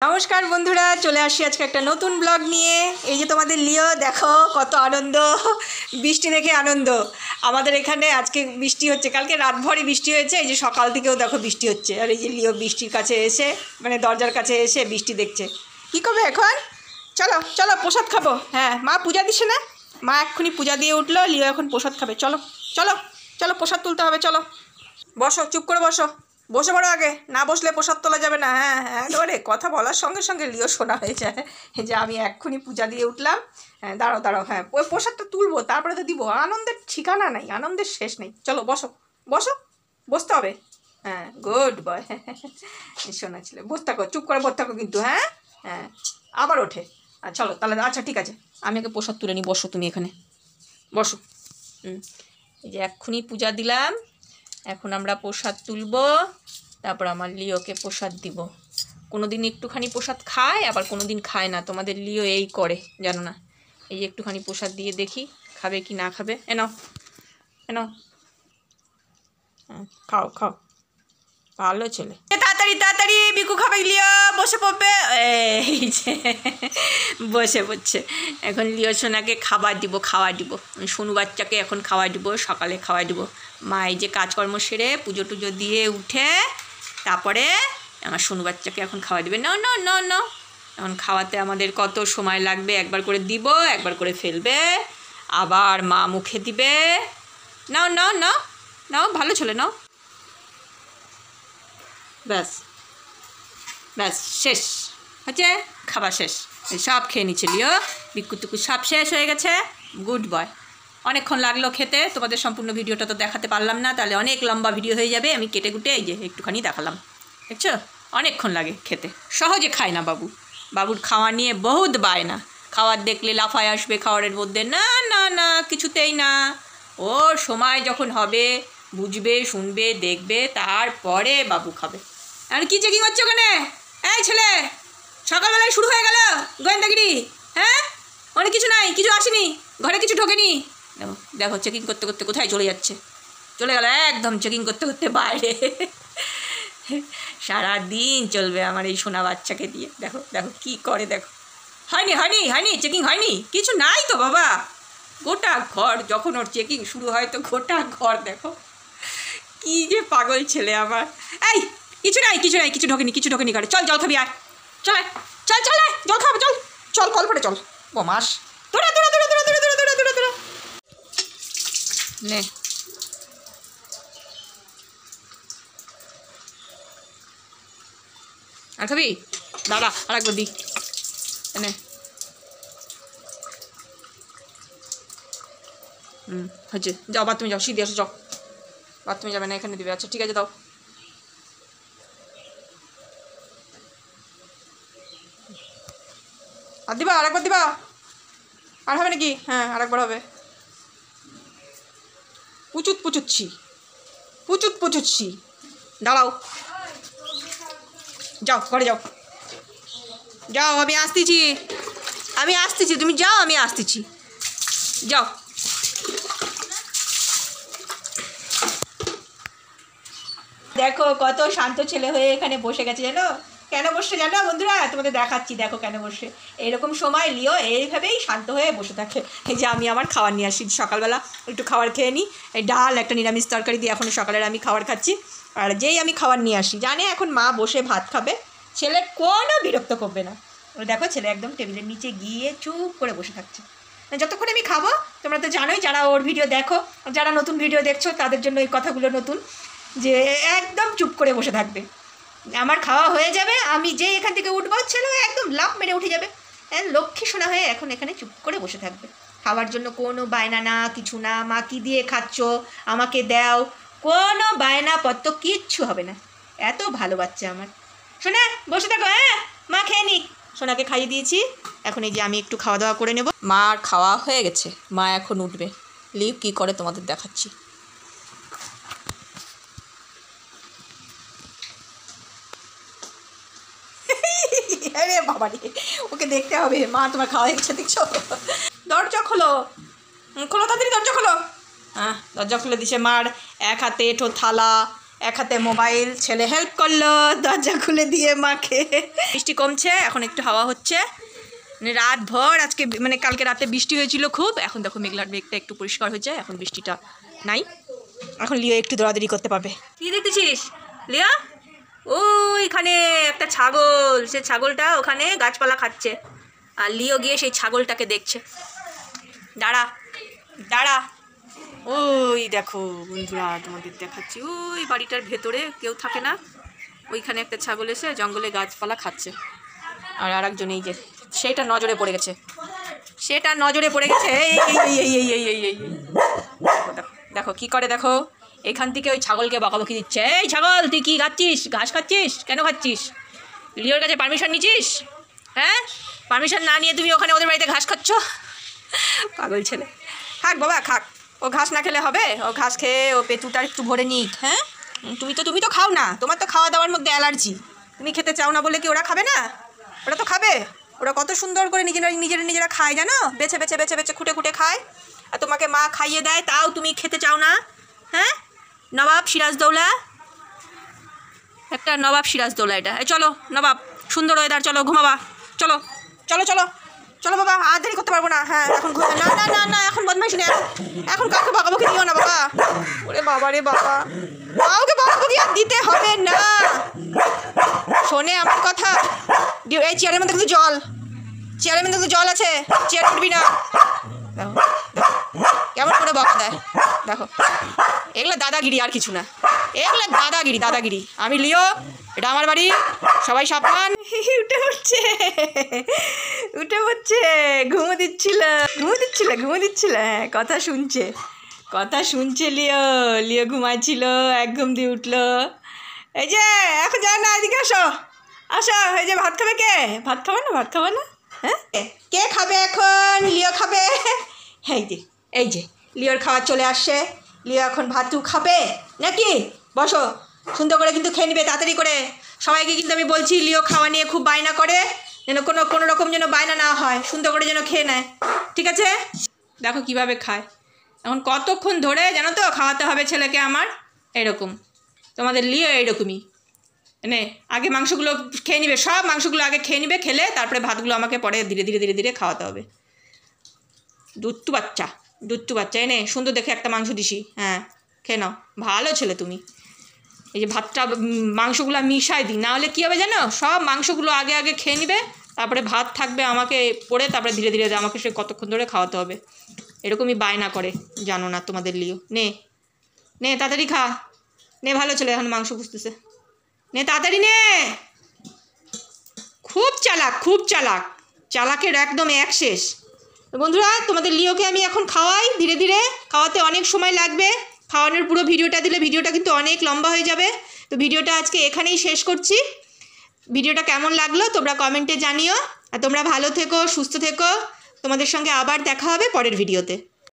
নমস্কার বন্ধুরা, চলে আসি আজকে একটা নতুন ব্লগ নিয়ে। এই যে তোমাদের লিও, দেখো কত আনন্দ, বৃষ্টি দেখে আনন্দ। আমাদের এখানে আজকে বৃষ্টি হচ্ছে, কালকে রাতভরই বৃষ্টি হয়েছে, এই যে সকাল থেকেও দেখো বৃষ্টি হচ্ছে। আর এই যে লিও বৃষ্টির কাছে এসে, মানে দরজার কাছে এসে বৃষ্টি দেখছে। কী করবে এখন? চলো চলো প্রসাদ খাবো। হ্যাঁ, মা পূজা দিছে না, মা এক্ষুনি পূজা দিয়ে উঠলো, লিও এখন প্রসাদ খাবে। চলো চলো চলো, প্রসাদ তুলতে হবে, চলো। বসো, চুপ করে বসো, বসে পড়ো আগে, না বসলে প্রসাদ তোলা যাবে না। হ্যাঁ হ্যাঁ, একেবারে কথা বলার সঙ্গে সঙ্গে লিও শোনা হয়ে যায় যে আমি এক্ষুনি পূজা দিয়ে উঠলাম। হ্যাঁ, দাঁড়াও দাঁড়াও, হ্যাঁ ওই প্রসাদটা তুলবো, তারপরে তো দিব। আনন্দের ঠিকানা নেই, আনন্দের শেষ নেই। চলো বসো বসো, বসতে হবে। হ্যাঁ, গুড বয়, শোনা ছিল। বসে থাকো, চুপ করে বসে থাকো কিন্তু। হ্যাঁ হ্যাঁ, আবার ওঠে। চলো তাহলে, আচ্ছা ঠিক আছে, আমি আগে প্রসাদ তুলে নিই। বসো তুমি এখানে, বসো। এই যে এক্ষুনি পূজা দিলাম, এখন আমরা প্রসাদ তুলব, তারপর আমার লিওকে প্রসাদ দিব। কোনো দিন একটুখানি প্রসাদ খায়, আবার কোনো দিন খায় না। তোমাদের লিও এই করে, জানো না। এই যে একটুখানি প্রসাদ দিয়ে দেখি খাবে কি না খাবে। এনাও এনাও, খাও খাও, ভালো ছেলে। তাড়াতাড়ি তাড়াতাড়ি, বিকু খাবে, লিও বসে পড়বে। এই যে বসে পড়ছে। এখন লিও সোনাকে খাবার দিব, সোনু বাচ্চাকে এখন খাওয়া দিব, সকালে খাওয়া দিব। মা এই যে কাজকর্ম সেরে পুজো টুজো দিয়ে উঠে তারপরে আমার সোনু বাচ্চাকে এখন খাওয়া দিবে। না না না না, এখন খাওয়াতে আমাদের কত সময় লাগবে। একবার করে দিব, একবার করে ফেলবে, আবার মা মুখে দিবে। নাও নাও নাও নাও, ভালো ছেলে, নাও। ব্যাস ব্যাস, শেষ হচ্ছে, খাবার শেষ। সব খেয়ে নিচ্ছে লিও, বিকুটুকু সব শেষ হয়ে গেছে। Good boy. অনেকক্ষণ লাগলো খেতে, তোমাদের সম্পূর্ণ ভিডিওটা তো দেখাতে পারলাম না, তাহলে অনেক লম্বা ভিডিও হয়ে যাবে। আমি কেটে কুটে এই যে একটুখানি দেখালাম, দেখছো? অনেকক্ষণ লাগে খেতে, সহজে খায় না বাবু। বাবুর খাওয়া নিয়ে বহুত বায়না, খাওয়ার দেখলে লাফায় আসবে খাওয়ারের মধ্যে। না না না, কিছুতেই না। ওর সময় যখন হবে, বুঝবে, শুনবে, দেখবে, তারপরে বাবু খাবে। আর কি চেকিং হচ্ছে ওখানে? এই ছেলে, সকালবেলায় শুরু হয়ে গেল গোয়েন্দাগিরি। হ্যাঁ, অনেক কিছু নাই, কিছু আসেনি, ঘরে কিছু ঢোকেনি। দেখো দেখো, চেকিং করতে করতে কোথায় চলে যাচ্ছে, চলে গেল একদম চেকিং করতে করতে বাইরে। সারাদিন চলবে আমার এই সোনা বাচ্চাকে দিয়ে। দেখো দেখো কী করে, দেখো। হয়নি হয়নি হয়নি, চেকিং হয়নি, কিছু নাই তো বাবা। গোটা ঘর, যখন ওর চেকিং শুরু হয় তো গোটা ঘর দেখো। কি যে পাগল ছেলে আমার। এই কিছু নাই কিছু নাই, কিছু ঢোকেনি ঘরে। চল জল খাবি, আয়, চল চল চল, জল খাবো, চল চল, কল পড়ে চল। বমাস, দৌড়া দৌড়া দৌড়া দৌড়া দৌড়া দৌড়া দৌড়া দৌড়া, নে। আর খাবি? দাঁড়া আর একবার দি, নে। হচ্ছে, যাও বাথরুমে যাও, সিঁড়ি আসো, যাও। বাথরুমে যাবে না, এখানে দিবে। আচ্ছা ঠিক আছে, দাও। আর দিবা, আরেকবার দিবা? আর হবে নাকি? হ্যাঁ, আরেকবার হবে। পুচুচ্ছি, দাঁড়াও, যাও ঘরে যাও, যাও, আমি আসতেছি, তুমি যাও, আমি আসতেছি, যাও। দেখো কত শান্ত ছেলে হয়ে এখানে বসে গেছে, জানো? কেন বসে জানো বন্ধুরা? তোমাদের দেখাচ্ছি, দেখো কেন বসে। এরকম সময় লিও এইভাবেই শান্ত হয়ে বসে থাকে। এই যে আমি আমার খাবার নিয়ে আসি, সকালবেলা একটু খাবার খেয়ে নিই। এই ডাল, একটা নিরামিষ তরকারি দিয়ে এখনও সকালের আমি খাবার খাচ্ছি। আর যেই আমি খাবার নিয়ে আসি, জানে এখন মা বসে ভাত খাবে, ছেলে কোনো বিরক্ত করবে না। দেখো ছেলে একদম টেবিলের নিচে গিয়ে চুপ করে বসে থাকছে যতক্ষণ আমি খাবো। তোমরা তো জানোই, যারা ওর ভিডিও দেখো, যারা নতুন ভিডিও দেখছো, তাদের জন্য এই কথাগুলো নতুন, যে একদম চুপ করে বসে থাকবে। আমার খাওয়া হয়ে যাবে, আমি যে এখান থেকে উঠবো, ছেলে একদম লাফ মেরে উঠে যাবে। লক্ষ্মী সোনা হয়ে এখন এখানে চুপ করে বসে থাকবে। খাওয়ার জন্য কোনো বায়না না, কিছু না। মা কী দিয়ে খাচ্ছ, আমাকে দাও, কোনো বায়না পত্র কিচ্ছু হবে না। এত ভালো বাচ্চা আমার। শোনা, বসে থাকো। হ্যাঁ, মা খেয়ে নিক। সোনাকে খাইয়ে দিয়েছি, এখন এই যে আমি একটু খাওয়া দাওয়া করে নেব। মার খাওয়া হয়ে গেছে, মা এখন উঠবে। লিভ কী করে তোমাদের দেখাচ্ছি। আরে বাবা রে, ওকে দেখতে হবে। মা তোমার খাওয়া হয়ে গেছে, দেখছো? দরজা খোলো, খোলো তাড়াতাড়ি, দরজা খোলো। হ্যাঁ, দরজা খুলে দিছে। মার এক হাতে এঁঠো থালা, এক হাতে মোবাইল, ছেলে হেল্প করলো দরজা খুলে দিয়ে মাকে। বৃষ্টি কমছে, এখন একটু হাওয়া হচ্ছে। মানে রাত ভর আজকে, মানে কালকে রাতে বৃষ্টি হয়েছিল খুব, এখন দেখো মেঘলার মেঘটা একটু পরিষ্কার হয়েছে, এখন বৃষ্টিটা নাই। এখন লিও একটু দৌড়াদৌড়ি করতে পারবে। কি দেখতেছিস লিয়া? ওইখানে একটা ছাগল, সে ছাগলটা ওখানে গাছপালা খাচ্ছে, আর লিও গিয়ে সেই ছাগলটাকে দেখছে। দাঁড়া দাঁড়া, ওই দেখো বন্ধুরা তোমাদের দেখাচ্ছি, ওই বাড়িটার ভেতরে কেউ থাকে না, ওইখানে একটা ছাগল এসে জঙ্গলে গাছপালা খাচ্ছে। আর আরেকজন এই যে, সেটা নজরে পড়ে গেছে, সেটা নজরে পড়ে গেছে। এই দেখো দেখো কী করে, দেখো এখান থেকে ওই ছাগলকে বকাবকি দিচ্ছে। এই ছাগল, তুই কি খাচ্ছিস? ঘাস খাচ্ছিস? কেন খাচ্ছিস? লিওর কাছে পারমিশন নিচ্ছিস? হ্যাঁ, পারমিশন না নিয়ে তুমি ওখানে ওদের বাড়িতে ঘাস খাচ্ছ? পাগল ছেলে। খাক বাবা খাক, ও ঘাস না খেলে হবে? ও ঘাস খেয়ে ও পেটুটা একটু ভরে নিক। হ্যাঁ, তুমি তো খাও না, তোমার তো খাওয়া দাওয়ার মধ্যে অ্যালার্জি, তুমি খেতে চাও না বলে কি ওরা খাবে না? ওরা তো খাবে। ওরা কত সুন্দর করে নিজেরা খায় জানো, বেছে বেছে বেছে বেছে খুঁটে খুঁটে খায়, আর তোমাকে মা খাইয়ে দেয়, তাও তুমি খেতে চাও না। হ্যাঁ, নবাব সিরাজদৌলা, একটা নবাব সিরাজদৌলা এটা। চলো নবাব, সুন্দর ওয়েদার, চলো ঘুমাবা, চলো চলো চলো চলো বাবা, আর দেরি করতে পারবো না। হ্যাঁ এখন না না না না, এখন বদমাইশ নেই, এখন কাউকে বকাবকি দিও না বাবা। ওরে বাবা রে বাবা, কাউকে বকাবকি আর দিতে হবে না, শোনে আমার কথা। এই চেয়ারের মধ্যে কিন্তু জল, চেয়ারের মধ্যে কিন্তু জল আছে, চেয়ার উঠবি না। দেখো কেমন করে বকা দেয়, দেখো এগুলো দাদাগিরি আর কিছু না, এগুলো দাদাগিরি। আমি লিও, এটা আমার বাড়ি, সবাই সাবধান। উঠে পড়ছে, ঘুমো দিচ্ছিল। হ্যাঁ, কথা শুনছে লিও ঘুমাচ্ছিল, এক ঘুম দিয়ে উঠলো। এই যে এখন যাও না, এদিকে আসো, এই যে ভাত খাবে কে? ভাত খাবে না? হ্যাঁ, কে খাবে এখন? লিও খাবে। এই যে লিওর খাওয়া চলে আসছে, লিও এখন ভাতু খাবে নাকি? বসো, সুন্দর করে কিন্তু খেয়ে নিবে, তাড়াতাড়ি করে। সবাইকে কিন্তু আমি বলছি লিও খাওয়া নিয়ে খুব বায়না করে, যেন কোনো রকম যেন বায়না না হয়, সুন্দর করে যেন খেয়ে নেয়, ঠিক আছে? দেখো কিভাবে খায়, এখন কতক্ষণ ধরে জানো তো খাওয়াতে হবে ছেলেকে আমার। এরকম তোমাদের লিও এরকমই, মানে আগে মাংসগুলো খেয়ে নিবে, সব মাংসগুলো আগে খেয়ে নিবে, খেলে তারপরে ভাতগুলো আমাকে পরে ধীরে ধীরে খাওয়াতে হবে। দুত্তু বাচ্চা, এনে সুন্দর দেখে একটা মাংস দিছি। হ্যাঁ, খেয়ে নাও, ভালো ছেলে তুমি। এই যে ভাতটা মাংসগুলো মিশাই দিই, না হলে কী হবে জানো, সব মাংসগুলো আগে খেয়ে নিবে, তারপরে ভাত থাকবে আমাকে পড়ে, তারপরে ধীরে ধীরে আমাকে সে কতক্ষণ ধরে খাওয়াতে হবে। এরকমই বায়না করে, জানো না তোমাদের লিও। নে তাড়াতাড়ি খা, নে, ভালো ছেলে, এখন মাংস খুঁজতেছে, নে তাড়াতাড়ি নে। খুব চালাকের একদম এক শেষ। বন্ধুরা তোমাদের লিওকে আমি এখন খাওয়াই, ধীরে ধীরে খাওয়াতে অনেক সময় লাগবে, খাওয়ানোর পুরো ভিডিওটা দিলে ভিডিওটা কিন্তু অনেক লম্বা হয়ে যাবে। তো ভিডিওটা আজকে এখানেই শেষ করছি। ভিডিওটা কেমন লাগলো তোমরা কমেন্টে জানিও, আর তোমরা ভালো থেকো, সুস্থ থেকো, তোমাদের সঙ্গে আবার দেখা হবে পরের ভিডিওতে।